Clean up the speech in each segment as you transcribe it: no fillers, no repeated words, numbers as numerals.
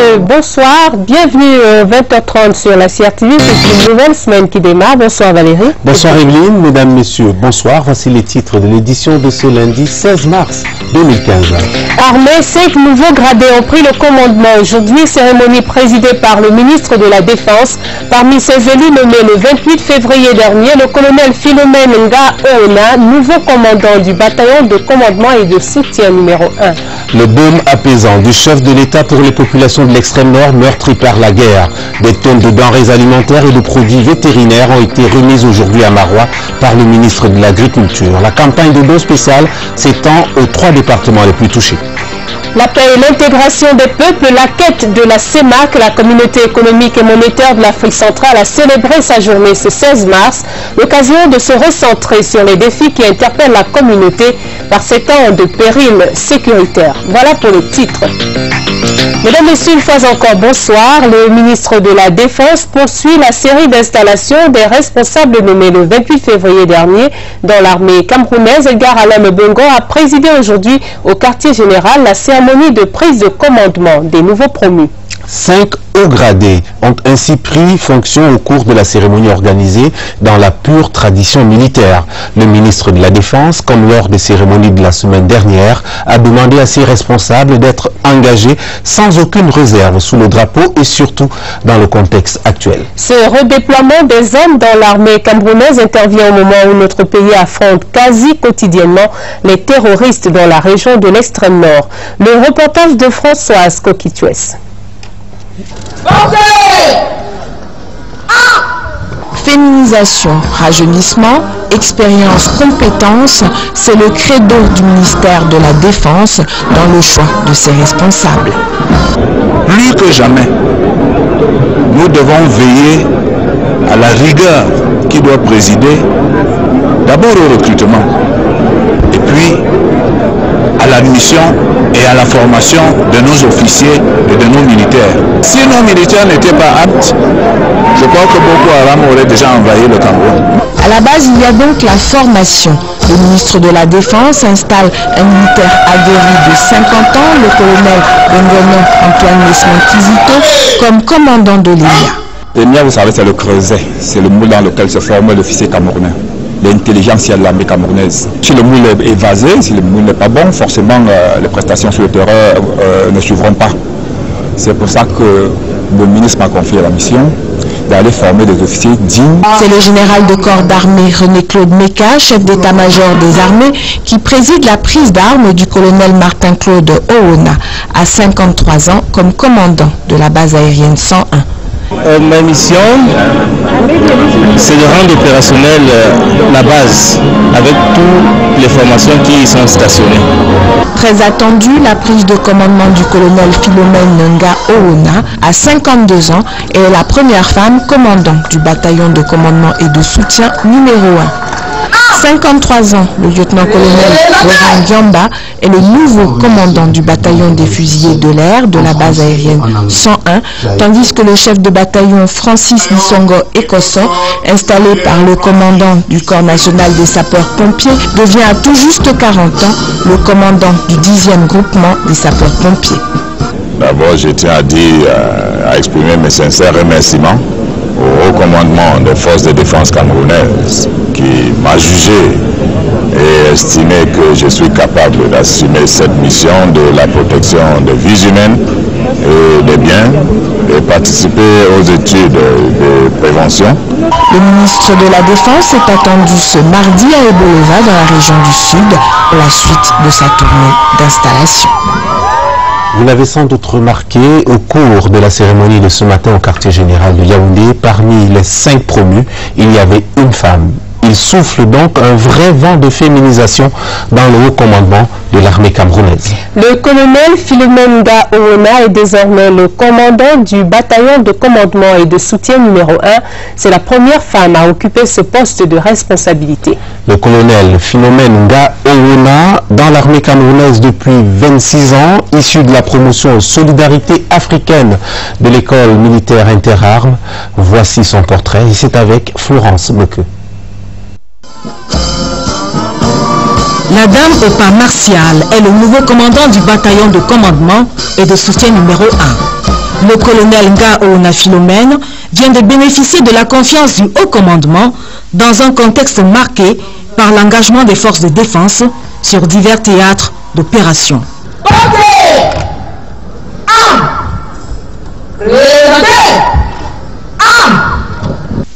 messieurs, bonsoir. Bienvenue 20h30 sur la CRTV. C'est une nouvelle semaine qui démarre. Bonsoir Valérie. Bonsoir Evelyne, mesdames, messieurs, bonsoir. Voici les titres de l'édition de ce lundi 16 mars 2015. Armée, 5 nouveaux gradés ont pris le commandement aujourd'hui. Cérémonie présidée par le ministre de la Défense. Parmi ces élus nommés le 28 février dernier, le colonel Philomène Nga Oona, nouveau commandant du bataillon de commandement et de soutien numéro 1. Le baume apaisant du chef de l'État pour les populations de l'extrême nord meurtries par la guerre. Des tonnes de denrées alimentaires et de produits vétérinaires ont été remises aujourd'hui à Marois par le ministre de l'Agriculture. La campagne de dons spéciales s'étend aux 3 départements les plus touchés. La paix et l'intégration des peuples, la quête de la CEMAC, la communauté économique et monétaire de l'Afrique centrale, a célébré sa journée ce 16 mars, l'occasion de se recentrer sur les défis qui interpellent la communauté par ces temps de péril sécuritaire. Voilà pour les titres. Mesdames et messieurs, une fois encore, bonsoir. Le ministre de la Défense poursuit la série d'installations des responsables nommés le 28 février dernier dans l'armée camerounaise. Edgar Alem Bongo a présidé aujourd'hui au quartier général la cérémonie de prise de commandement des nouveaux promus. 5 hauts gradés ont ainsi pris fonction au cours de la cérémonie organisée dans la pure tradition militaire. Le ministre de la Défense, comme lors des cérémonies de la semaine dernière, a demandé à ses responsables d'être engagés sans aucune réserve sous le drapeau et surtout dans le contexte actuel. Ce redéploiement des hommes dans l'armée camerounaise intervient au moment où notre pays affronte quasi quotidiennement les terroristes dans la région de l'extrême nord. Le reportage de Françoise Kokitues. Féminisation, rajeunissement, expérience, compétence, c'est le credo du ministère de la Défense dans le choix de ses responsables. Plus que jamais, nous devons veiller à la rigueur qui doit présider d'abord au recrutement et puis à l'admission et à la formation de nos officiers et de nos militaires. Si nos militaires n'étaient pas aptes, je crois que Boko Haram aurait déjà envahi le Cameroun. À la base, il y a donc la formation. Le ministre de la Défense installe un militaire aguerri de 50 ans, le colonel Bengono Antoine Nesman Kizito, comme commandant de l'IA. L'IA, vous savez, c'est le creuset, c'est le moule dans lequel se forme l'officier camerounais. L'intelligence de l'armée camerounaise. Si le moule est évasé, si le moule n'est pas bon, forcément les prestations sur le terrain ne suivront pas. C'est pour ça que le ministre m'a confié la mission d'aller former des officiers dignes. C'est le général de corps d'armée René-Claude Meka, chef d'état-major des armées, qui préside la prise d'armes du colonel Martin-Claude Oona, à 53 ans, comme commandant de la base aérienne 101. Ma mission, c'est de rendre opérationnelle la base avec toutes les formations qui y sont stationnées. Très attendue, la prise de commandement du colonel Philomène Nga Oona, à 52 ans, est la première femme commandant du bataillon de commandement et de soutien numéro 1. 53 ans, le lieutenant-colonel Laurent Diamba est le nouveau commandant du bataillon des fusiliers de l'air de la base aérienne 101, tandis que le chef de bataillon Francis Bissongo Ekosso, installé par le commandant du corps national des sapeurs-pompiers, devient à tout juste 40 ans le commandant du 10e groupement des sapeurs-pompiers. D'abord, je tiens à exprimer mes sincères remerciements au haut commandement des forces de défense camerounaises qui m'a jugé et estimé que je suis capable d'assumer cette mission de la protection des vies humaines et des biens et participer aux études de prévention. Le ministre de la Défense est attendu ce mardi à Ebolova dans la région du Sud pour la suite de sa tournée d'installation. Vous l'avez sans doute remarqué au cours de la cérémonie de ce matin au quartier général de Yaoundé, parmi les 5 promus, il y avait une femme. Il souffle donc un vrai vent de féminisation dans le haut commandement de l'armée camerounaise. Le colonel Philomène Nga Oona est désormais le commandant du bataillon de commandement et de soutien numéro 1. C'est la première femme à occuper ce poste de responsabilité. Le colonel Philomène Nga Oona, dans l'armée camerounaise depuis 26 ans, issu de la promotion Solidarité africaine de l'école militaire interarmes. Voici son portrait et c'est avec Florence Meke. La dame au pas martial est le nouveau commandant du bataillon de commandement et de soutien numéro 1. Le colonel Nga Ouna Philomène vient de bénéficier de la confiance du haut commandement dans un contexte marqué par l'engagement des forces de défense sur divers théâtres d'opération.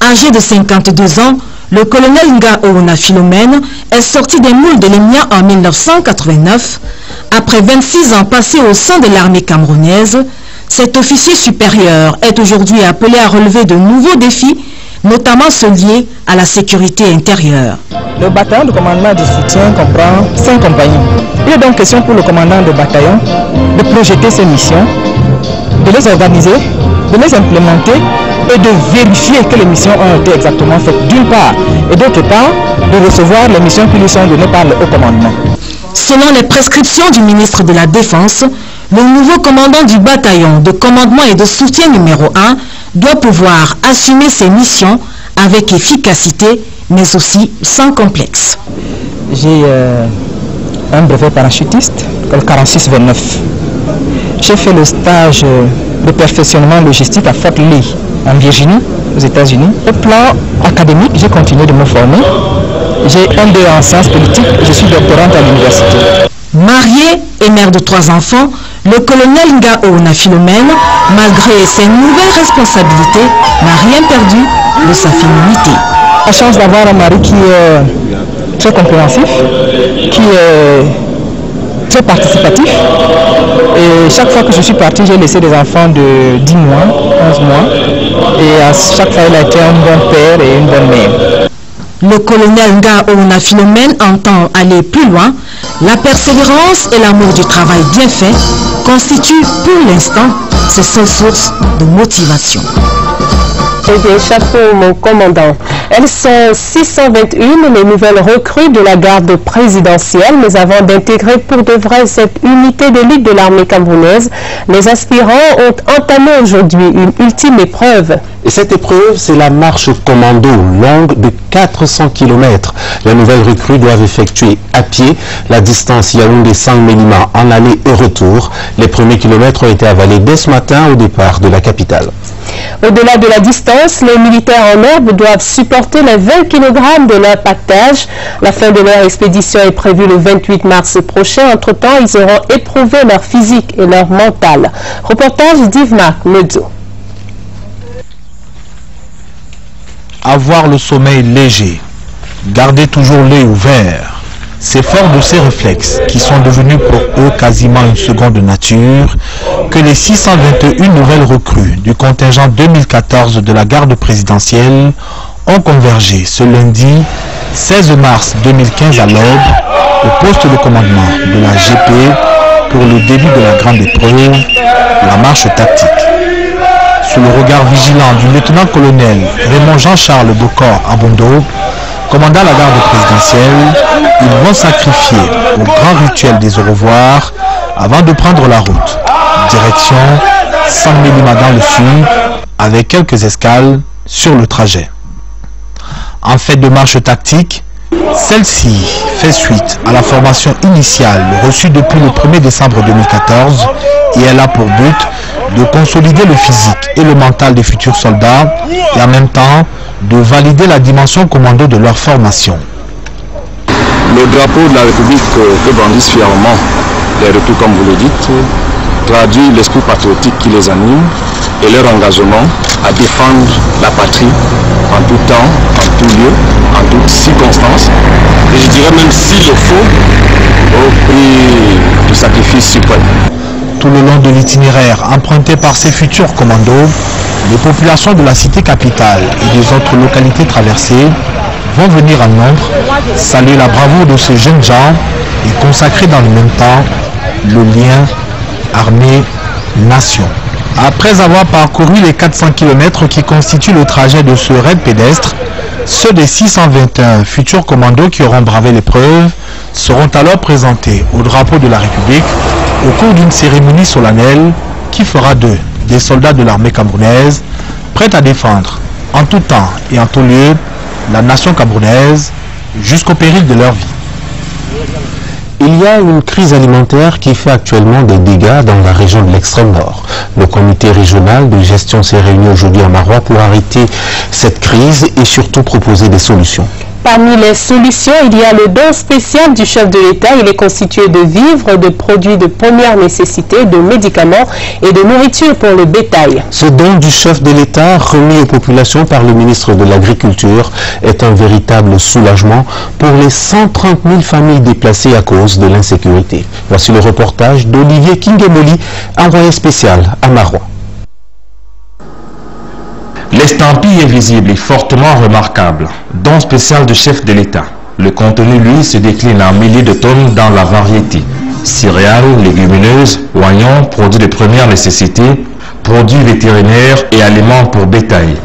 Âgé de 52 ans, le colonel Nga Ouna Philomène est sorti des moules de l'EMIA en 1989. Après 26 ans passés au sein de l'armée camerounaise, cet officier supérieur est aujourd'hui appelé à relever de nouveaux défis, notamment ceux liés à la sécurité intérieure. Le bataillon de commandement de soutien comprend 5 compagnies. Il est donc question pour le commandant de bataillon de projeter ses missions, de les organiser, de les implémenter et de vérifier que les missions ont été exactement faites d'une part, et d'autre part, de recevoir les missions qui lui sont données par le haut commandement. Selon les prescriptions du ministre de la Défense, le nouveau commandant du bataillon de commandement et de soutien numéro 1 doit pouvoir assumer ses missions avec efficacité, mais aussi sans complexe. J'ai un brevet parachutiste, le 46-29. J'ai fait le stage de perfectionnement logistique à Fort Lee, en Virginie, aux États-Unis. Au plan académique, j'ai continué de me former. J'ai un 2 en sciences politiques, je suis doctorante à l'université. Marié et mère de 3 enfants, le colonel Nga Ouna Philomène, malgré ses nouvelles responsabilités, n'a rien perdu de sa féminité. La chance d'avoir un mari qui est très compréhensif, qui est très participatif. Et chaque fois que je suis parti, j'ai laissé des enfants de 10 mois, 11 mois. Et à chaque fois, il a été un bon père et une bonne mère. Le colonel Nga Ouna Philomène entend aller plus loin. La persévérance et l'amour du travail bien fait constituent pour l'instant ses seules sources de motivation. Eh bien, chapeau, mon commandant. Elles sont 621, les nouvelles recrues de la garde présidentielle. Mais avant d'intégrer pour de vrai cette unité d'élite de l'armée camerounaise, les aspirants ont entamé aujourd'hui une ultime épreuve. Et cette épreuve, c'est la marche commando, longue de 400 km. Les nouvelles recrues doivent effectuer à pied la distance Yaoundé-Saint-Mélima en aller et retour. Les premiers kilomètres ont été avalés dès ce matin au départ de la capitale. Au-delà de la distance, les militaires en herbe doivent supporter les 20 kg de leur pactage. La fin de leur expédition est prévue le 28 mars prochain. Entre-temps, ils auront éprouvé leur physique et leur mental. Reportage d'Yves-Marc Medzo. Avoir le sommeil léger, garder toujours l'œil ouvert, c'est fort de ces réflexes qui sont devenus pour eux quasiment une seconde nature que les 621 nouvelles recrues du contingent 2014 de la garde présidentielle ont convergé ce lundi 16 mars 2015 à l'aube au poste de commandement de la GP pour le début de la grande épreuve, la marche tactique. Sous le regard vigilant du lieutenant-colonel Raymond Jean-Charles Bocor Abondo, commandant la garde présidentielle, ils vont sacrifier au grand rituel des au revoir avant de prendre la route. Direction Saint-Mélima dans le sud, avec quelques escales sur le trajet. En fait de marche tactique, celle-ci fait suite à la formation initiale reçue depuis le 1er décembre 2014 et elle a pour but de consolider le physique et le mental des futurs soldats et en même temps de valider la dimension commando de leur formation. Le drapeau de la République que brandissent fièrement les recrues, comme vous le dites, traduit l'esprit patriotique qui les anime et leur engagement à défendre la patrie en tout temps, en tout lieu, en toutes circonstances. Et je dirais même s'il le faut, au prix du sacrifice suprême. Tout le long de l'itinéraire emprunté par ces futurs commandos, les populations de la cité capitale et des autres localités traversées vont venir en nombre saluer la bravoure de ces jeunes gens et consacrer dans le même temps le lien armée-nation. Après avoir parcouru les 400 km qui constituent le trajet de ce raid pédestre, ceux des 621 futurs commandos qui auront bravé l'épreuve seront alors présentés au drapeau de la République au cours d'une cérémonie solennelle qui fera d'eux des soldats de l'armée camerounaise prêts à défendre en tout temps et en tout lieu la nation camerounaise jusqu'au péril de leur vie. Il y a une crise alimentaire qui fait actuellement des dégâts dans la région de l'extrême nord. Le comité régional de gestion s'est réuni aujourd'hui à Marois pour arrêter cette crise et surtout proposer des solutions. Parmi les solutions, il y a le don spécial du chef de l'État. Il est constitué de vivres, de produits de première nécessité, de médicaments et de nourriture pour le bétail. Ce don du chef de l'État remis aux populations par le ministre de l'Agriculture est un véritable soulagement pour les 130 000 familles déplacées à cause de l'insécurité. Voici le reportage d'Olivier Kingemoli, envoyé spécial à Marois. L'estampille est visible et fortement remarquable. Don spécial du chef de l'État. Le contenu, lui, se décline en milliers de tonnes dans la variété. Céréales, légumineuses, oignons, produits de première nécessité, produits vétérinaires et aliments pour bétail.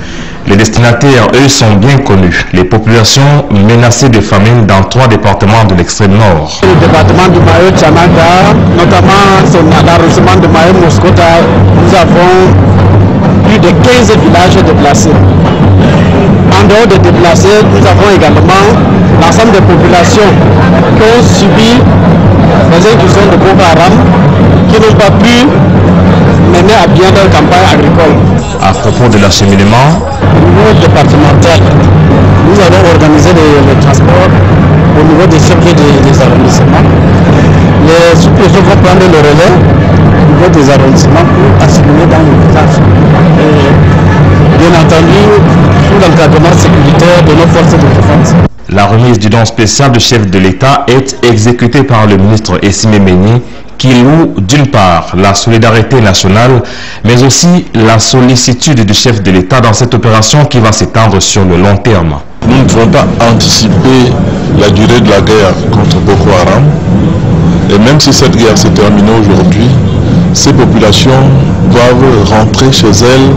Les destinataires, eux, sont bien connus. Les populations menacées de famine dans 3 départements de l'extrême nord. Le département du Mayo Tchamanda, notamment son arrondissement de Mayo Moscota, nous avons plus de 15 villages déplacés. En dehors des déplacés, nous avons également l'ensemble des populations qui ont subi les incursions de Boko Haram, qui n'ont pas pu mener à bien leur campagne agricole. À propos de l'acheminement, au niveau départemental, nous avons organisé les transports au niveau des chefs des arrondissements. Les sous-préfets vont prendre le relais au niveau des arrondissements pour acheminer dans le village. Bien entendu, sous l'encadrement sécuritaire de nos forces de défense. La remise du don spécial du chef de l'État est exécutée par le ministre Essimé Méni, qui loue d'une part la solidarité nationale, mais aussi la sollicitude du chef de l'État dans cette opération qui va s'étendre sur le long terme. Nous ne pouvons pas anticiper la durée de la guerre contre Boko Haram. Et même si cette guerre s'est terminée aujourd'hui, ces populations doivent rentrer chez elles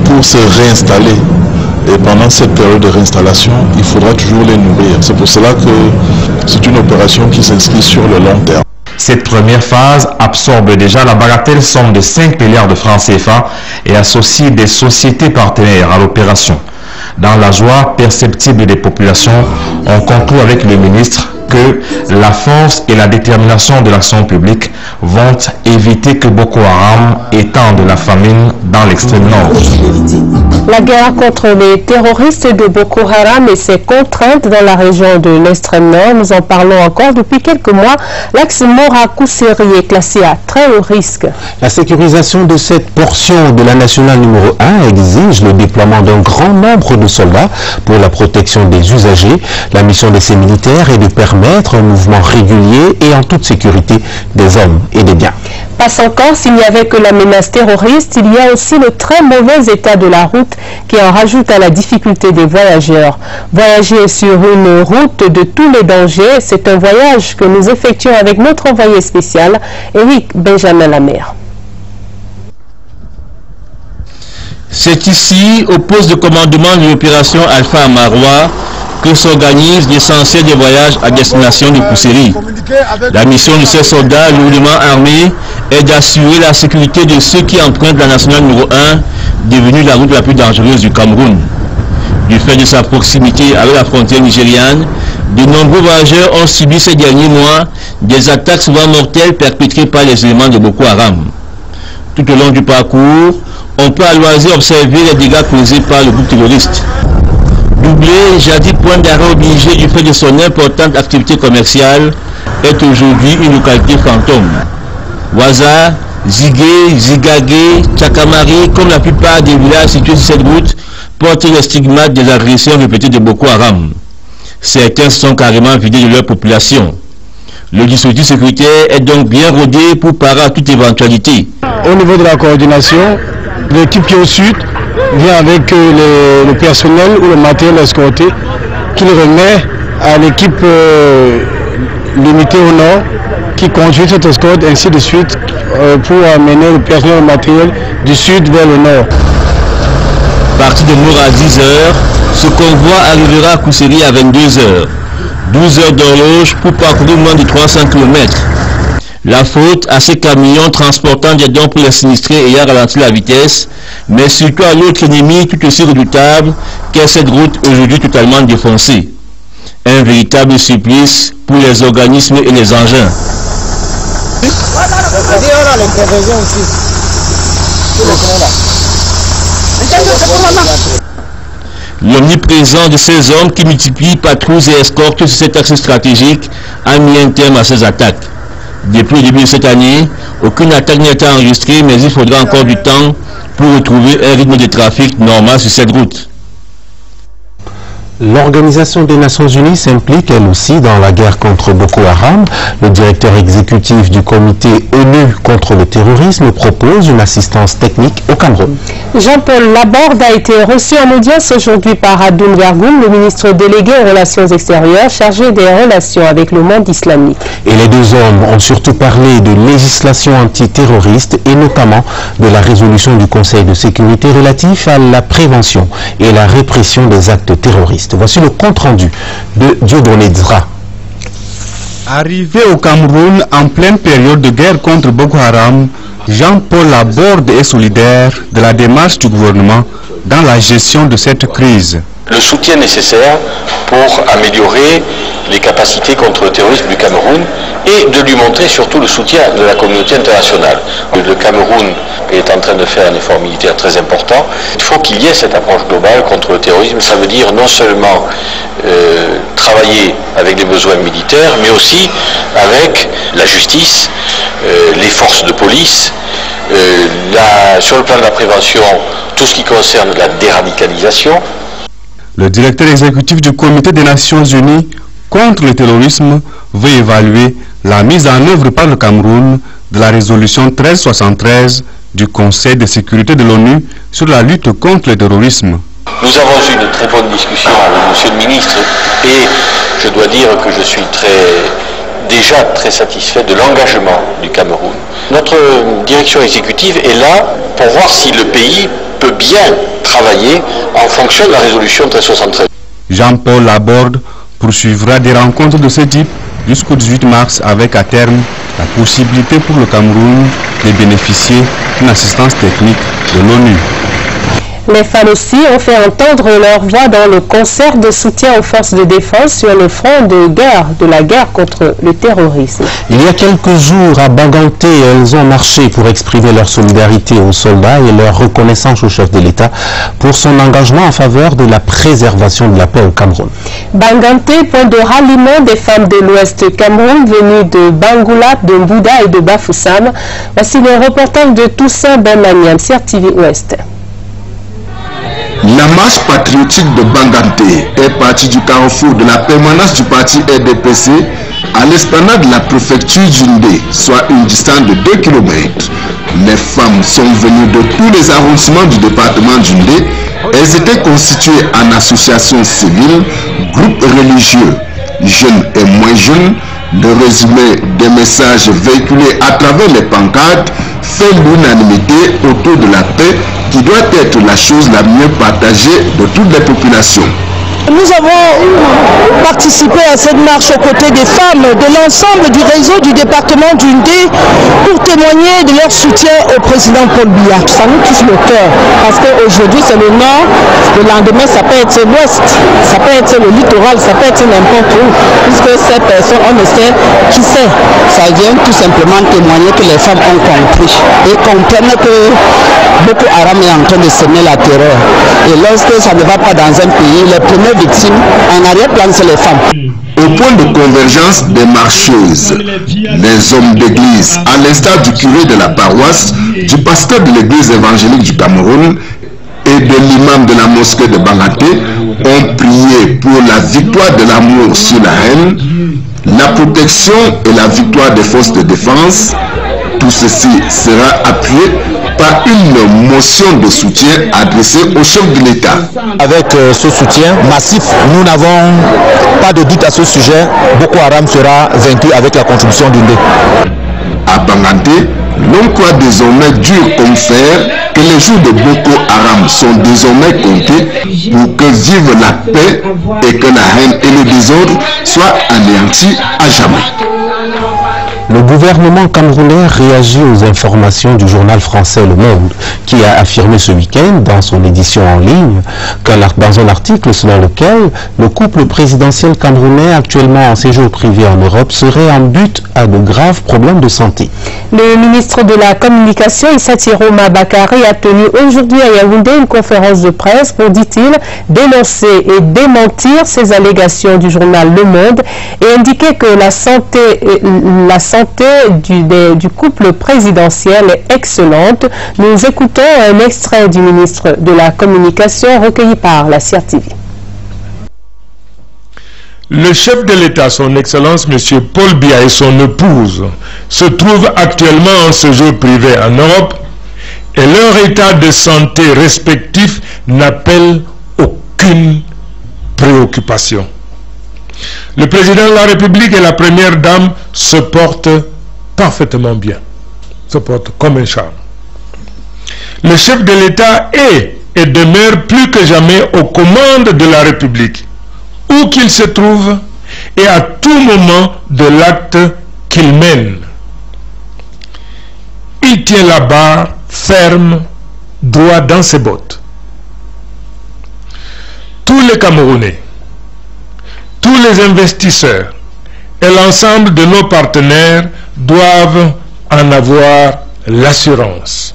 pour se réinstaller. Et pendant cette période de réinstallation, il faudra toujours les nourrir. C'est pour cela que c'est une opération qui s'inscrit sur le long terme. Cette première phase absorbe déjà la bagatelle somme de 5 milliards de francs CFA et associe des sociétés partenaires à l'opération. Dans la joie perceptible des populations, on conclut avec le ministre que la force et la détermination de l'action publique vont éviter que Boko Haram étende la famine dans l'extrême nord. La guerre contre les terroristes de Boko Haram et ses contraintes dans la région de l'extrême nord, nous en parlons encore depuis quelques mois. L'axe Mora-Kousseri est classé à très haut risque. La sécurisation de cette portion de la nationale numéro 1 exige le déploiement d'un grand nombre de soldats pour la protection des usagers. La mission de ces militaires est de permettre un mouvement régulier et en toute sécurité des hommes et des biens. Passe encore, s'il n'y avait que la menace terroriste, il y a aussi le très mauvais état de la route qui en rajoute à la difficulté des voyageurs. Voyager sur une route de tous les dangers, c'est un voyage que nous effectuons avec notre envoyé spécial, Eric Benjamin Lamère. C'est ici, au poste de commandement de l'opération Alpha à Marois, que s'organisent l'essentiel des voyages à destination du Kousseri. La mission de ces soldats lourdement armés est d'assurer la sécurité de ceux qui empruntent la nationale numéro 1, devenue la route la plus dangereuse du Cameroun. Du fait de sa proximité avec la frontière nigériane, de nombreux voyageurs ont subi ces derniers mois des attaques souvent mortelles perpétrées par les éléments de Boko Haram. Tout au long du parcours, on peut à loisir observer les dégâts causés par le groupe terroriste. Doublé, jadis point d'arrêt obligé du fait de son importante activité commerciale, est aujourd'hui une localité fantôme. Waza, Zigué, Zigagé, Tchakamari, comme la plupart des villages situés sur cette route, portent les stigmates des agressions répétées de Boko Haram. Certains sont carrément vidés de leur population. Le dispositif sécuritaire est donc bien rodé pour parer à toute éventualité. Au niveau de la coordination, l'équipe qui est au sud vient avec le personnel ou le matériel escorté qu'il remet à l'équipe limitée au nord qui conduit cette escorte ainsi de suite pour amener le personnel et le matériel du sud vers le nord. Parti de Moura à 10h, ce convoi arrivera à Kousseri à 22h. 12 heures d'horloge pour parcourir moins de 300 km. La faute à ces camions transportant des dons pour les sinistrés ayant ralenti la vitesse, mais surtout à l'autre ennemi tout aussi redoutable qu'est cette route aujourd'hui totalement défoncée. Un véritable supplice pour les organismes et les engins. L'omniprésence de ces hommes qui multiplient patrouilles et escortes sur cet axe stratégique a mis un terme à ces attaques. Depuis le début de cette année, aucune attaque n'a été enregistrée, mais il faudra encore du temps pour retrouver un rythme de trafic normal sur cette route. L'Organisation des Nations Unies s'implique elle aussi dans la guerre contre Boko Haram. Le directeur exécutif du comité ONU contre le terrorisme propose une assistance technique au Cameroun. Jean-Paul Laborde a été reçu en audience aujourd'hui par Adoun Vergoum, le ministre délégué aux relations extérieures chargé des relations avec le monde islamique. Et les deux hommes ont surtout parlé de législation antiterroriste et notamment de la résolution du Conseil de sécurité relatif à la prévention et la répression des actes terroristes. Voici le compte-rendu de Dieudonné Dra. Arrivé au Cameroun en pleine période de guerre contre Boko Haram, Jean-Paul Laborde est solidaire de la démarche du gouvernement dans la gestion de cette crise. Le soutien nécessaire pour améliorer les capacités contre le terrorisme du Cameroun et de lui montrer surtout le soutien de la communauté internationale. Le Cameroun est en train de faire un effort militaire très important. Il faut qu'il y ait cette approche globale contre le terrorisme. Ça veut dire non seulement travailler avec des besoins militaires, mais aussi avec la justice, les forces de police, sur le plan de la prévention, tout ce qui concerne la déradicalisation. Le directeur exécutif du Comité des Nations Unies contre le terrorisme veut évaluer la mise en œuvre par le Cameroun de la résolution 1373 du Conseil de sécurité de l'ONU sur la lutte contre le terrorisme. Nous avons eu une très bonne discussion avec Monsieur le ministre et je dois dire que je suis déjà très satisfait de l'engagement du Cameroun. Notre direction exécutive est là pour voir si le pays peut bien travailler en fonction de la résolution 1373. Jean-Paul Laborde poursuivra des rencontres de ce type jusqu'au 18 mars avec à terme la possibilité pour le Cameroun de bénéficier d'une assistance technique de l'ONU. Les femmes aussi ont fait entendre leur voix dans le concert de soutien aux forces de défense sur le front de la guerre contre le terrorisme. Il y a quelques jours à Banganté, elles ont marché pour exprimer leur solidarité aux soldats et leur reconnaissance au chef de l'État pour son engagement en faveur de la préservation de la paix au Cameroun. Banganté, point de ralliement des femmes de l'Ouest Cameroun venues de Bangoula, de Mbouda et de Bafoussam. Voici le reportage de Toussaint Benmaniam, CRTV Ouest. La marche patriotique de Banganté est partie du carrefour de la permanence du parti RDPC à l'esplanade de la préfecture d'Undé, soit une distance de 2 km. Les femmes sont venues de tous les arrondissements du département d'Undé. Elles étaient constituées en associations civiles, groupes religieux, jeunes et moins jeunes. Le résumé des messages véhiculés à travers les pancartes fait l'unanimité autour de la paix qui doit être la chose la mieux partagée de toutes les populations. Nous avons participé à cette marche aux côtés des femmes de l'ensemble du réseau du département d'Undé pour témoigner de leur soutien au président Paul Biya. Ça nous touche le cœur parce qu'aujourd'hui c'est le nord, le lendemain ça peut être l'ouest, ça peut être le littoral, ça peut être n'importe où, puisque ces personnes, on ne sait qui c'est. Ça vient tout simplement témoigner que les femmes ont compris et comprennent que Boko Haram est en train de semer la terreur. Et lorsque ça ne va pas dans un pays, les premières victimes en arrière-plan, c'est les femmes. Au point de convergence des marcheuses, les hommes d'église, à l'instar du curé de la paroisse, du pasteur de l'église évangélique du Cameroun et de l'imam de la mosquée de Banganté, ont prié pour la victoire de l'amour sur la haine, la protection et la victoire des forces de défense. Tout ceci sera appuyé par une motion de soutien adressée au chef de l'État. Avec ce soutien massif, nous n'avons pas de doute à ce sujet. Boko Haram sera vaincu avec la contribution d'Undé. À Banganté, l'on croit désormais dur comme fer que les jours de Boko Haram sont désormais comptés pour que vive la paix et que la haine et le désordre soient anéantis à jamais. Le gouvernement camerounais réagit aux informations du journal français Le Monde, qui a affirmé ce week-end, dans son édition en ligne, dans un article selon lequel le couple présidentiel camerounais actuellement en séjour privé en Europe serait en butte à de graves problèmes de santé. Le ministre de la Communication, Issa Tiroma Bakary, a tenu aujourd'hui à Yaoundé une conférence de presse pour, dit-il, dénoncer et démentir ces allégations du journal Le Monde et indiquer que la santé du couple présidentiel est excellente. Nous écoutons un extrait du ministre de la Communication recueilli par la CRTV. Le chef de l'État, son Excellence M. Paul Biya et son épouse se trouvent actuellement en séjour privé en Europe et leur état de santé respectif n'appelle aucune préoccupation. Le président de la République et la première dame se portent parfaitement bien, se portent comme un charme. Le chef de l'État est et demeure plus que jamais aux commandes de la République, où qu'il se trouve et à tout moment de l'acte qu'il mène. Il tient la barre ferme, droit dans ses bottes. Tous les Camerounais, tous les investisseurs et l'ensemble de nos partenaires doivent en avoir l'assurance.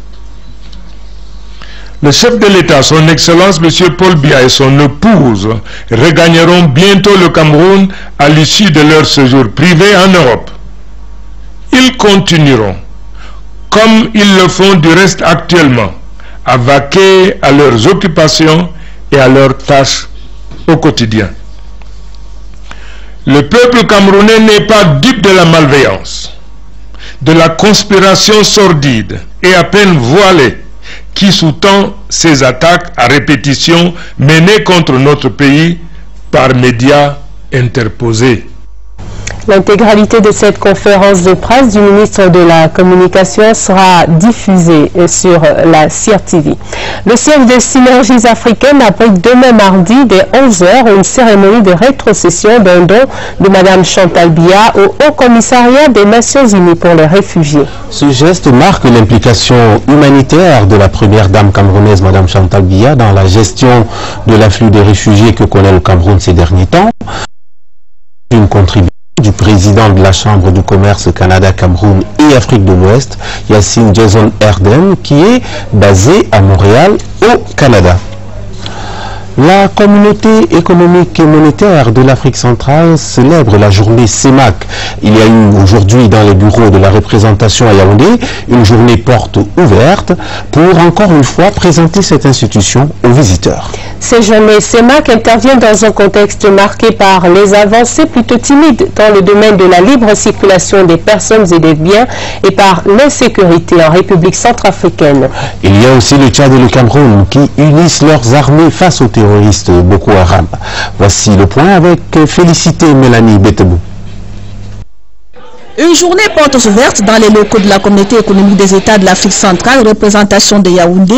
Le chef de l'État, son Excellence M. Paul Biya et son épouse regagneront bientôt le Cameroun à l'issue de leur séjour privé en Europe. Ils continueront, comme ils le font du reste actuellement, à vaquer à leurs occupations et à leurs tâches au quotidien. Le peuple camerounais n'est pas dupe de la malveillance, de la conspiration sordide et à peine voilée qui sous-tend ces attaques à répétition menées contre notre pays par médias interposés. L'intégralité de cette conférence de presse du ministre de la Communication sera diffusée sur la CRTV. Le siège des synergies africaines abrite demain mardi dès 11h une cérémonie de rétrocession d'un don de Mme Chantal Biya au Haut Commissariat des Nations Unies pour les réfugiés. Ce geste marque l'implication humanitaire de la première dame camerounaise, Mme Chantal Biya, dans la gestion de l'afflux des réfugiés que connaît le Cameroun ces derniers temps. Une contribution du président de la Chambre du commerce Canada, Cameroun et Afrique de l'Ouest, Yassine Jason Erden, qui est basé à Montréal, au Canada. La communauté économique et monétaire de l'Afrique centrale célèbre la journée CEMAC. Il y a eu aujourd'hui dans les bureaux de la représentation à Yaoundé une journée porte ouverte pour encore une fois présenter cette institution aux visiteurs. Ces journées CEMAC interviennent dans un contexte marqué par les avancées plutôt timides dans le domaine de la libre circulation des personnes et des biens et par l'insécurité en République centrafricaine. Il y a aussi le Tchad et le Cameroun qui unissent leurs armées face aux terroristes Boko Haram. Voici le point avec Félicité Mélanie Betebou. Une journée porte ouverte dans les locaux de la communauté économique des États de l'Afrique centrale, représentation de Yaoundé.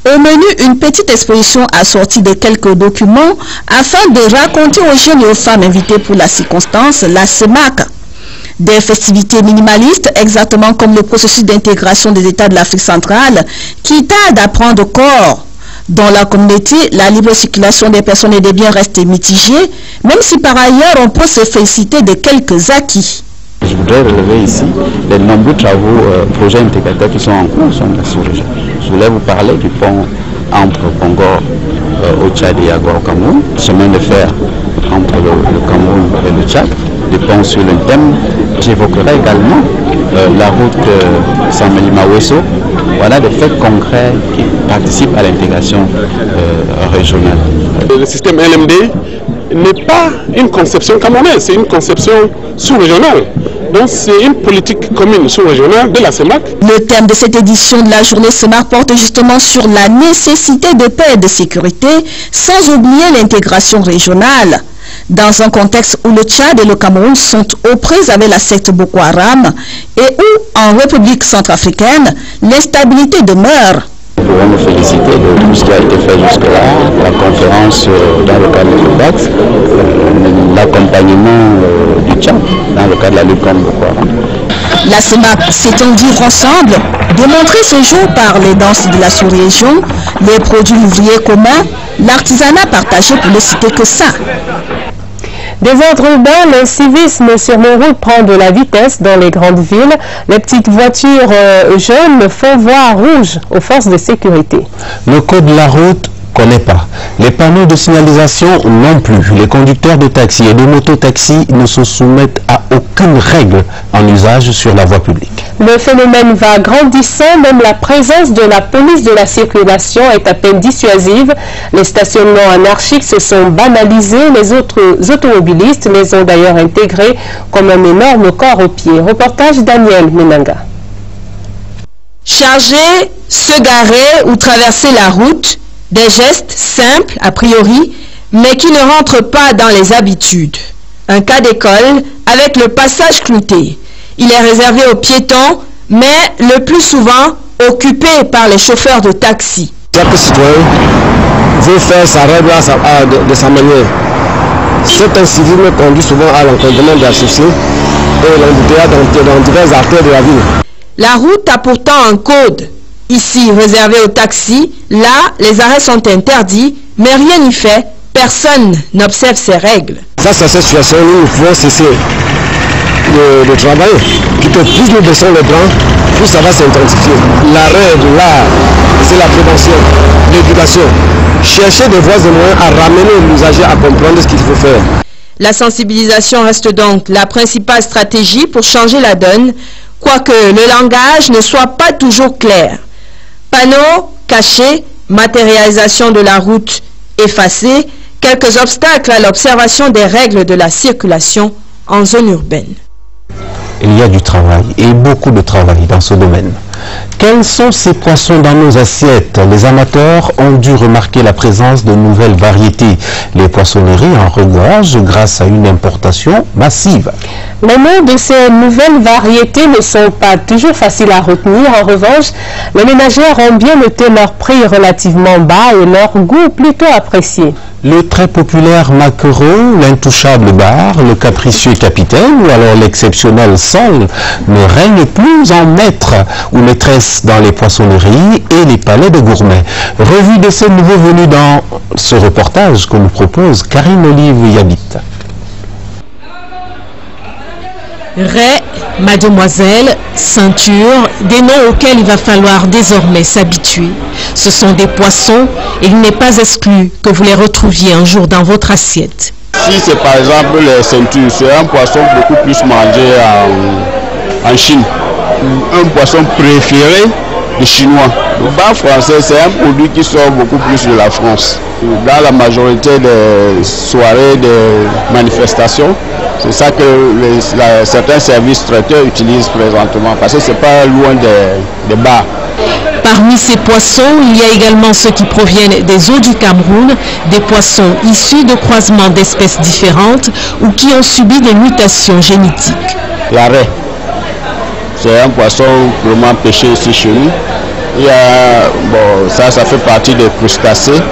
Au menu, une petite exposition assortie de quelques documents afin de raconter aux jeunes et aux femmes invitées pour la circonstance la CEMAC. Des festivités minimalistes, exactement comme le processus d'intégration des États de l'Afrique centrale, qui tarde à prendre corps. Dans la communauté, la libre circulation des personnes et des biens reste mitigée, même si par ailleurs on peut se féliciter de quelques acquis. Je voudrais relever ici les nombreux travaux, projets intégrateurs qui sont en cours sur la sous-région. Je voulais vous parler du pont entre Pongor au Tchad et Agua au Cameroun, chemin de fer entre le Cameroun et le Tchad, des ponts sur le thème. J'évoquerai également la route Saint-Melima-Wesso. Voilà des faits concrets qui participent à l'intégration régionale. Le système LMD n'est pas une conception camerounaise, c'est une conception sous-régionale. Donc c'est une politique commune sous-régionale de la CEMAC. Le thème de cette édition de la journée CEMAC porte justement sur la nécessité de paix et de sécurité, sans oublier l'intégration régionale. Dans un contexte où le Tchad et le Cameroun sont aux prises avec la secte Boko Haram et où, en République centrafricaine, l'instabilité demeure. Nous pouvons nous féliciter de tout ce qui a été fait jusque-là, la conférence dans le cadre de l'OPAX, l'accompagnement du Tchad dans le cadre de la lutte contre Boko Haram. La CEMAC s'étant dit ensemble, démontrée ce jour par les danses de la sous-région, les produits ouvriers communs, l'artisanat partagé pour ne citer que ça. Désordre urbain, le civisme sur nos routes prend de la vitesse dans les grandes villes. Les petites voitures jaunes font voir rouge aux forces de sécurité. Le code de la route connaît pas. Les panneaux de signalisation non plus. Les conducteurs de taxis et de mototaxis ne se soumettent à aucune règle en usage sur la voie publique. Le phénomène va grandissant, même la présence de la police de la circulation est à peine dissuasive. Les stationnements anarchiques se sont banalisés. Les autres automobilistes les ont d'ailleurs intégrés comme un énorme corps au pied. Reportage Daniel Menanga. Charger, se garer ou traverser la route, des gestes simples a priori, mais qui ne rentrent pas dans les habitudes. Un cas d'école avec le passage clouté. Il est réservé aux piétons, mais le plus souvent occupé par les chauffeurs de taxi. Chaque citoyen veut faire sa règle de sa manière. Cet incivisme conduit souvent à l'encombrement de la chaussée et l'embouteillage dans diverses artères de la ville. La route a pourtant un code. Ici, réservé aux taxis, là, les arrêts sont interdits, mais rien n'y fait. Personne n'observe ces règles. Face à cette situation, nous pouvons cesser de travailler. Plus nous baissons les bras, plus ça va s'intensifier. La règle, là, c'est la prévention, l'éducation. Chercher des voies et moyens à ramener l'usager à comprendre ce qu'il faut faire. La sensibilisation reste donc la principale stratégie pour changer la donne, quoique le langage ne soit pas toujours clair. Panneaux cachés, matérialisation de la route effacée, quelques obstacles à l'observation des règles de la circulation en zone urbaine. Il y a du travail et beaucoup de travail dans ce domaine. Quels sont ces poissons dans nos assiettes? Les amateurs ont dû remarquer la présence de nouvelles variétés. Les poissonneries en regorgent grâce à une importation massive. Les noms de ces nouvelles variétés ne sont pas toujours faciles à retenir. En revanche, les ménagères ont bien noté leur prix relativement bas et leur goût plutôt apprécié. Le très populaire maquereau, l'intouchable bar, le capricieux capitaine ou alors l'exceptionnel sol ne règnent plus en maître ou maîtresse dans les poissonneries et les palais de gourmets. Revue de ces nouveaux venus dans ce reportage que nous propose Karine Olive Yabit. Raie, mademoiselle, ceinture, des noms auxquels il va falloir désormais s'habituer. Ce sont des poissons et il n'est pas exclu que vous les retrouviez un jour dans votre assiette. Si c'est par exemple les ceintures, c'est un poisson beaucoup plus mangé en Chine. Un poisson préféré des Chinois. Le bar français, c'est un produit qui sort beaucoup plus de la France. Dans la majorité des soirées, des manifestations, c'est ça que certains services traiteurs utilisent présentement, parce que ce n'est pas loin des bars. Parmi ces poissons, il y a également ceux qui proviennent des eaux du Cameroun, des poissons issus de croisements d'espèces différentes ou qui ont subi des mutations génétiques. La raie, c'est un poisson purement pêché ici chez nous. Il y a, bon, ça fait partie des crustacés.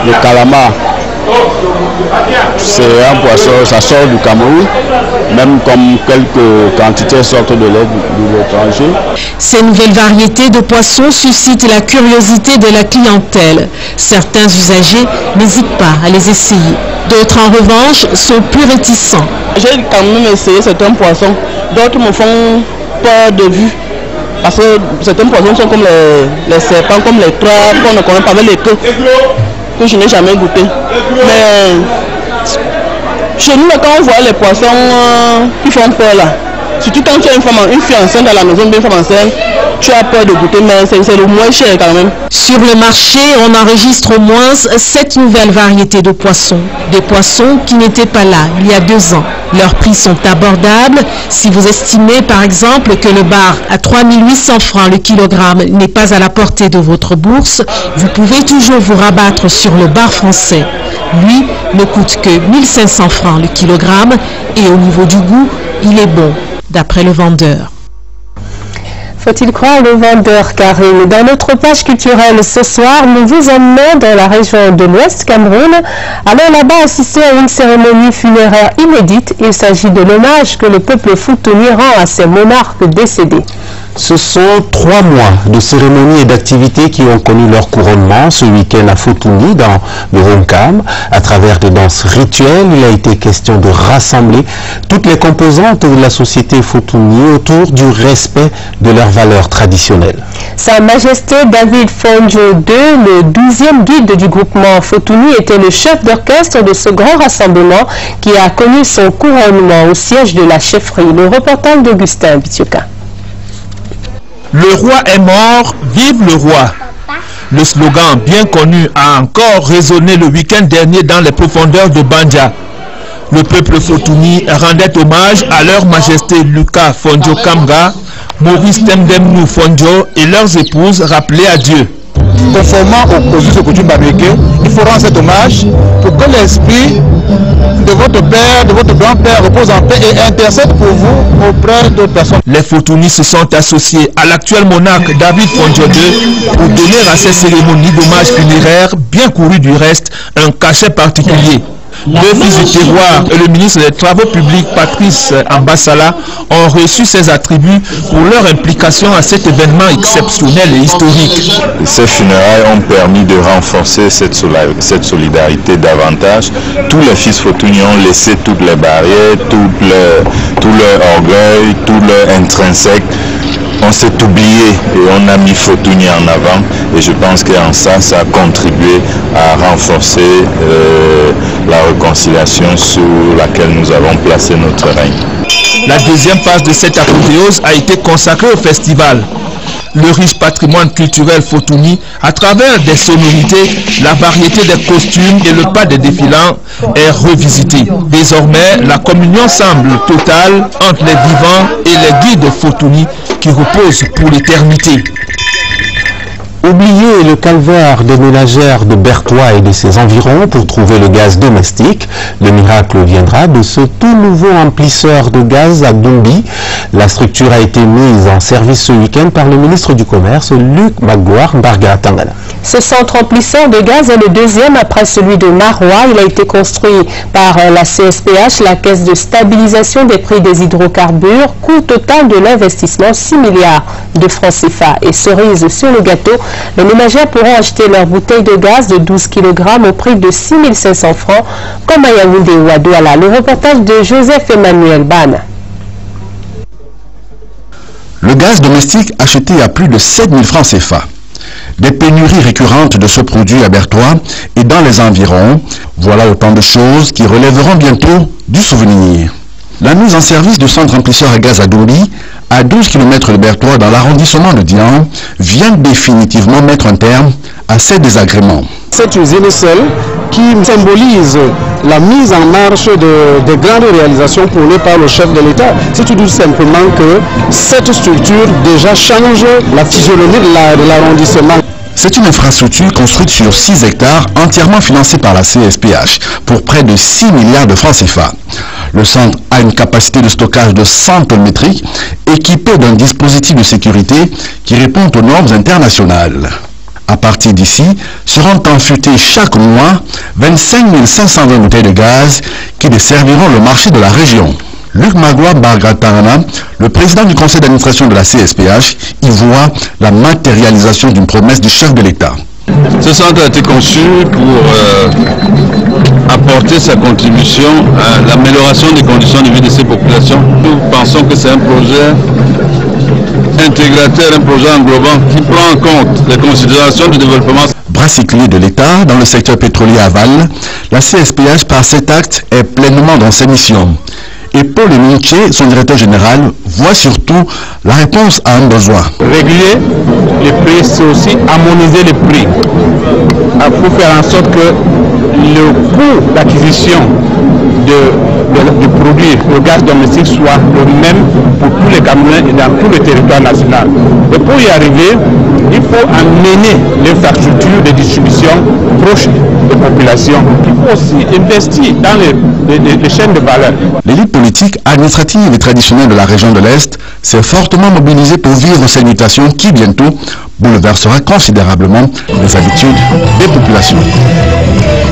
Le calamar, c'est un poisson, ça sort du Cameroun, même comme quelques quantités sortent de l'étranger. Ces nouvelles variétés de poissons suscitent la curiosité de la clientèle. Certains usagers n'hésitent pas à les essayer. D'autres, en revanche, sont plus réticents. J'ai quand même essayé certains poissons. D'autres me font peur de vue. Parce que certains poissons sont comme les serpents, comme les crabes, qu'on ne connaît pas avec les queues, que je n'ai jamais goûté. Mais chez nous, quand on voit les poissons qui font peur là, surtout quand tu as une fille enceinte à la maison, une femme enceinte, tu as peur de goûter, mais c'est le moins cher quand même. Sur le marché, on enregistre au moins 7 nouvelles variétés de poissons. Des poissons qui n'étaient pas là il y a 2 ans. Leurs prix sont abordables. Si vous estimez par exemple que le bar à 3 800 francs le kilogramme n'est pas à la portée de votre bourse, vous pouvez toujours vous rabattre sur le bar français. Lui ne coûte que 1 500 francs le kilogramme et au niveau du goût, il est bon, d'après le vendeur. Faut-il croire le vendeur Karine? Dans notre page culturelle ce soir, nous vous emmenons dans la région de l'Ouest Cameroun. Allons là-bas assister à une cérémonie funéraire inédite. Il s'agit de l'hommage que le peuple Futuni rend à ses monarques décédés. Ce sont 3 mois de cérémonies et d'activités qui ont connu leur couronnement ce week-end à Futuni, dans le Roncam. À travers des danses rituelles, il a été question de rassembler toutes les composantes de la société Futuni autour du respect de leurs valeurs traditionnelles. Sa Majesté David Fonjo II, le 12e guide du groupement Futuni, était le chef d'orchestre de ce grand rassemblement qui a connu son couronnement au siège de la chefferie. Le reportage d'Augustin Bitioka. Le roi est mort, vive le roi. Le slogan bien connu a encore résonné le week-end dernier dans les profondeurs de Bandja. Le peuple Futuni rendait hommage à leur majesté Luka Fonjo Kamga, Maurice Temdemnou Fonjo et leurs épouses rappelées à Dieu. Conformément aux us et coutumes américains, il faut rendre cet hommage pour que l'esprit de votre père, de votre grand-père repose en paix et intercède pour vous auprès d'autres personnes. Les Futuni se sont associés à l'actuel monarque David Fonjo II pour donner à ces cérémonies d'hommage funéraire, bien courues du reste, un cachet particulier. Le fils du terroir et le ministre des Travaux publics Patrice Ambassala ont reçu ces attributs pour leur implication à cet événement exceptionnel et historique. Ces funérailles ont permis de renforcer cette solidarité davantage. Tous les fils Futuni ont laissé toutes les barrières, tout leur orgueil, tout leur intrinsèque. On s'est oublié et on a mis Futuni en avant et je pense qu'en ça a contribué à renforcer la réconciliation sur laquelle nous avons placé notre règne. La deuxième phase de cette apothéose a été consacrée au festival. Le riche patrimoine culturel Futuni, à travers des sonorités, la variété des costumes et le pas des défilants est revisité. Désormais, la communion semble totale entre les vivants et les guides Futuni qui reposent pour l'éternité. Oubliez le calvaire des ménagères de Berthois et de ses environs pour trouver le gaz domestique. Le miracle viendra de ce tout nouveau emplisseur de gaz à Dumbi. La structure a été mise en service ce week-end par le ministre du Commerce, Luc Magouar Mbarga Tangana. Ce centre emplisseur de gaz est le deuxième après celui de Marois. Il a été construit par la CSPH, la Caisse de stabilisation des prix des hydrocarbures. Coût total de l'investissement 6 milliards de francs CFA. Et cerise sur le gâteau, les ménagères pourront acheter leur bouteille de gaz de 12 kg au prix de 6 500 francs, comme à Yaoundé ou à Douala. Le reportage de Joseph Emmanuel Ban. Le gaz domestique acheté à plus de 7 000 francs CFA. Des pénuries récurrentes de ce produit à Berthois et dans les environs, voilà autant de choses qui relèveront bientôt du souvenir. La mise en service du centre remplisseur à gaz à Dumbi, à 12 km de Berthois dans l'arrondissement de Dian, vient définitivement mettre un terme à ces désagréments. Cette usine seule qui symbolise la mise en marche de grandes réalisations prônées par le chef de l'État, c'est tout simplement que cette structure déjà change la physionomie de l'arrondissement. C'est une infrastructure construite sur 6 hectares entièrement financée par la CSPH pour près de 6 milliards de francs CFA. Le centre a une capacité de stockage de 100 tonnes métriques équipé d'un dispositif de sécurité qui répond aux normes internationales. À partir d'ici, seront enfutées chaque mois 25 520 bouteilles de gaz qui desserviront le marché de la région. Luc Magouar Bargatana, le président du conseil d'administration de la CSPH, y voit la matérialisation d'une promesse du chef de l'État. Ce centre a été conçu pour apporter sa contribution à l'amélioration des conditions de vie de ces populations. Nous pensons que c'est un projet intégrateur, un projet englobant qui prend en compte les considérations du développement. Bras cyclier de l'État dans le secteur pétrolier aval, la CSPH par cet acte est pleinement dans ses missions. Et Paul Minché, son directeur général, voit surtout la réponse à un besoin. Réguler les prix, c'est aussi harmoniser les prix. Pour faire en sorte que le coût d'acquisition du produit, le gaz domestique, soit le même pour tous les Camerounais et dans tout le territoire national. Et pour y arriver, il pour amener l'infrastructure de distribution proche des populations, qui peut aussi investir dans les chaînes de valeur. L'élite politique, administrative et traditionnelle de la région de l'Est s'est fortement mobilisée pour vivre ces mutations qui bientôt bouleversera considérablement les habitudes des populations.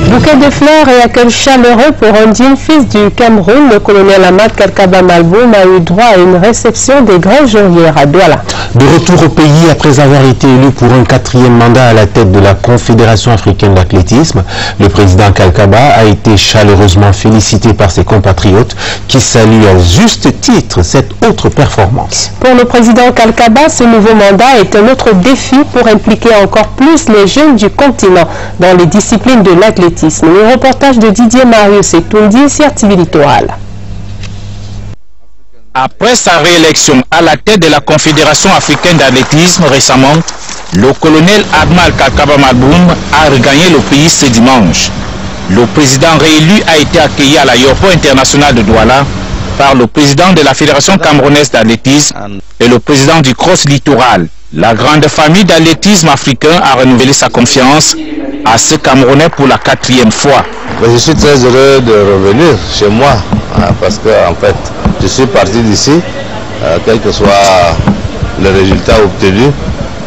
Bouquet de fleurs et accueil chaleureux pour Ondine, fils du Cameroun, le colonel Ahmad Kalkaba Malboum a eu droit à une réception des grands journaliers à Douala. De retour au pays après avoir été élu pour un 4e mandat à la tête de la Confédération africaine d'athlétisme, le président Kalkaba a été chaleureusement félicité par ses compatriotes qui saluent à juste titre cette autre performance. Pour le président Kalkaba, ce nouveau mandat est un autre défi pour impliquer encore plus les jeunes du continent dans les disciplines de l'athlétisme. Le reportage de Didier Marius et Toundi sur TV Littoral. Après sa réélection à la tête de la Confédération africaine d'athlétisme récemment, le colonel Ahmad Kalkaba Malboum a regagné le pays ce dimanche. Le président réélu a été accueilli à l'aéroport international de Douala par le président de la Fédération camerounaise d'athlétisme et le président du Cross Littoral. La grande famille d'athlétisme africain a renouvelé sa confiance à ce Camerounais pour la 4e fois. Je suis très heureux de revenir chez moi parce que en fait je suis parti d'ici, quel que soit le résultat obtenu,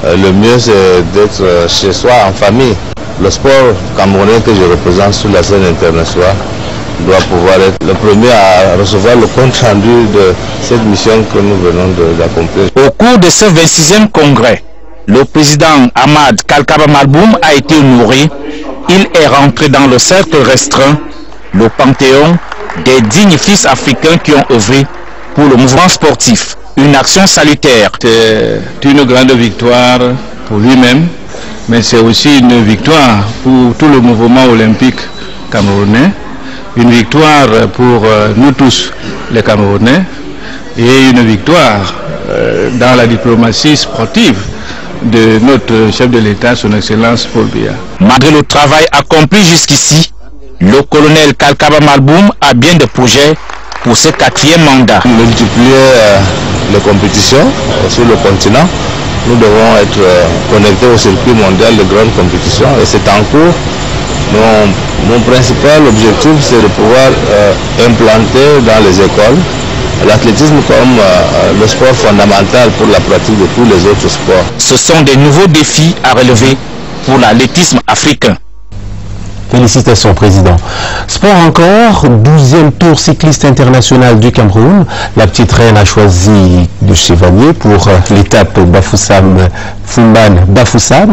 le mieux c'est d'être chez soi en famille. Le sport camerounais que je représente sur la scène internationale doit pouvoir être le premier à recevoir le compte rendu de cette mission que nous venons d'accomplir. Au cours de ce 26e congrès, le président Ahmad Kalkaba Malboum a été honoré. Il est rentré dans le cercle restreint, le panthéon des dignes fils africains qui ont œuvré pour le mouvement sportif. Une action salutaire. C'est une grande victoire pour lui-même, mais c'est aussi une victoire pour tout le mouvement olympique camerounais. Une victoire pour nous tous les Camerounais et une victoire dans la diplomatie sportive de notre chef de l'État, son Excellence Paul Biya. Malgré le travail accompli jusqu'ici, le colonel Kalkaba Malboum a bien des projets pour ce 4e mandat. Multiplier les compétitions sur le continent. Nous devons être connectés au circuit mondial de grandes compétitions et c'est en cours. Mon principal objectif, c'est de pouvoir implanter dans les écoles l'athlétisme comme le sport fondamental pour la pratique de tous les autres sports. Ce sont des nouveaux défis à relever pour l'athlétisme africain. Félicitations, Président. Sport encore, 12e tour cycliste international du Cameroun. La petite reine a choisi de chevalier pour l'étape Bafoussam,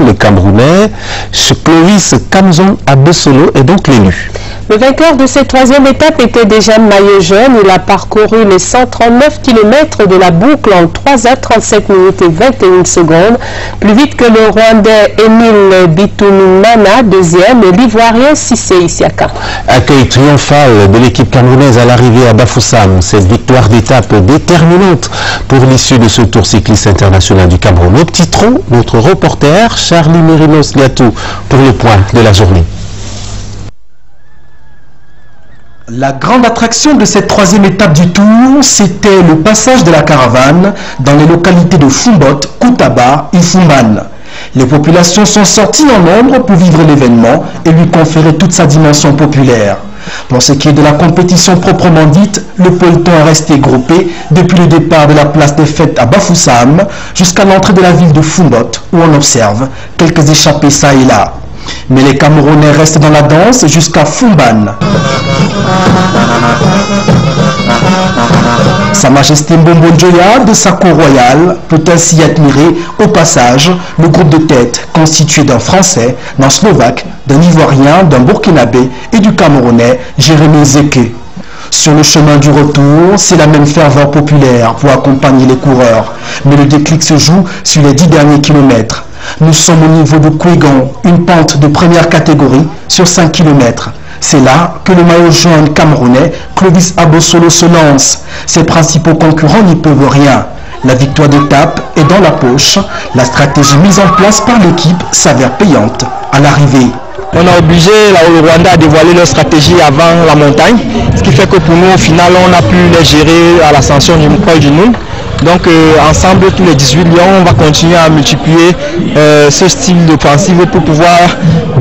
le Camerounais. Clovis Kamzon Abesolo est donc l'élu. Le vainqueur de cette 3e étape était déjà maillot jaune. Il a parcouru les 139 km de la boucle en 3h37 minutes et 21 secondes. Plus vite que le Rwandais Emile Bitoumana, 2e, et l'Ivoirien Sissé Isiaka. Accueil triomphal de l'équipe camerounaise à l'arrivée à Bafoussam. Cette victoire d'étape déterminante pour l'issue de ce tour cycliste international du Cameroun. Au petit trot, notre reporter Charlie Mérinos-Liatou pour le point de la journée. La grande attraction de cette 3e étape du Tour, c'était le passage de la caravane dans les localités de Fumbot, Koutaba et Fumban. Les populations sont sorties en nombre pour vivre l'événement et lui conférer toute sa dimension populaire. Pour ce qui est de la compétition proprement dite, le peloton est resté groupé depuis le départ de la place des fêtes à Bafoussam jusqu'à l'entrée de la ville de Fumbot où on observe quelques échappées ça et là. Mais les Camerounais restent dans la danse jusqu'à Fumban. Sa Majesté Mbombo Njoya de sa cour royale peut ainsi admirer au passage le groupe de tête constitué d'un Français, d'un Slovaque, d'un Ivoirien, d'un Burkinabé et du Camerounais Jérémy Zeke. Sur le chemin du retour, c'est la même ferveur populaire pour accompagner les coureurs, mais le déclic se joue sur les 10 derniers kilomètres. Nous sommes au niveau de Kouigan, une pente de première catégorie sur 5 km. C'est là que le maillot jaune camerounais Clovis Abosolo se lance. Ses principaux concurrents n'y peuvent rien. La victoire d'étape est dans la poche. La stratégie mise en place par l'équipe s'avère payante à l'arrivée. On a obligé le Rwanda à dévoiler leur stratégie avant la montagne, ce qui fait que pour nous, au final, on a pu les gérer à l'ascension du Poids du Noun. Donc ensemble, tous les 18 lions, on va continuer à multiplier ce style d'offensive pour pouvoir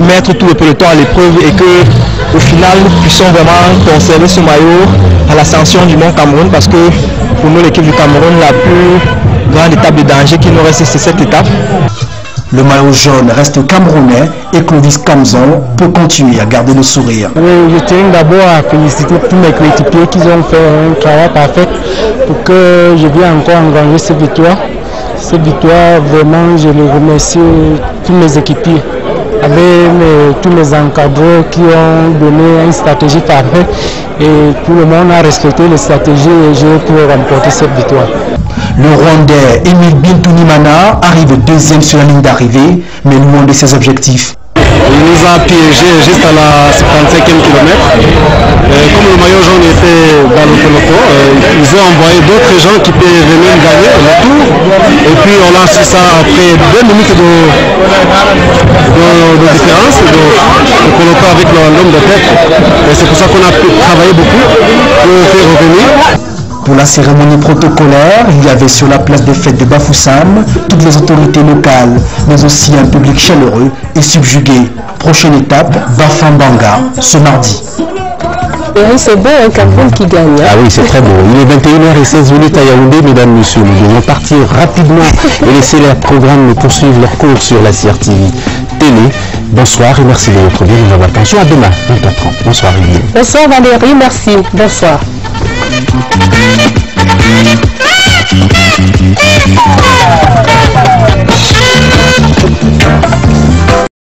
mettre tout le peloton à l'épreuve et que au final nous puissions vraiment conserver ce maillot à l'ascension du Mont Cameroun, parce que pour nous l'équipe du Cameroun, la plus grande étape de danger qui nous reste, c'est cette étape. Le maillot jaune reste camerounais et Clovis Kamzon peut continuer à garder le sourire. Oui, je tiens d'abord à féliciter tous mes coéquipiers qui ont fait un travail parfait pour que je vienne encore engranger cette victoire. Cette victoire, vraiment, je les remercie tous mes équipiers, avec tous mes encadreurs qui ont donné une stratégie parfaite et tout le monde a respecté les stratégies et j'ai pu remporter cette victoire. Le Rwandais Emile Bintunimana arrive deuxième sur la ligne d'arrivée, mais loin de ses objectifs. Il nous a piégé juste à la 55e kilomètre. Comme le maillot jaune était dans le peloton, ils ont envoyé d'autres gens qui peuvent venir gagner le tour. Et puis on lance ça après 2 minutes de différence de peloton avec l'homme de tête. Et c'est pour ça qu'on a pu travailler beaucoup pour faire revenir. Pour la cérémonie protocolaire, il y avait sur la place des fêtes de Bafoussam toutes les autorités locales, mais aussi un public chaleureux et subjugué. Prochaine étape, Bafambanga, ce mardi. C'est beau, un Cameroun qui gagne. Ah oui, c'est très beau. Il est 21h16 à Yaoundé, mesdames, messieurs. Nous devons partir rapidement et laisser les programmes poursuivre leur cours sur la CRTV Télé. Bonsoir et merci de votre bien et votre attention. À demain, 20h30. Bonsoir, Olivier. Bonsoir, Valérie. Merci. Bonsoir.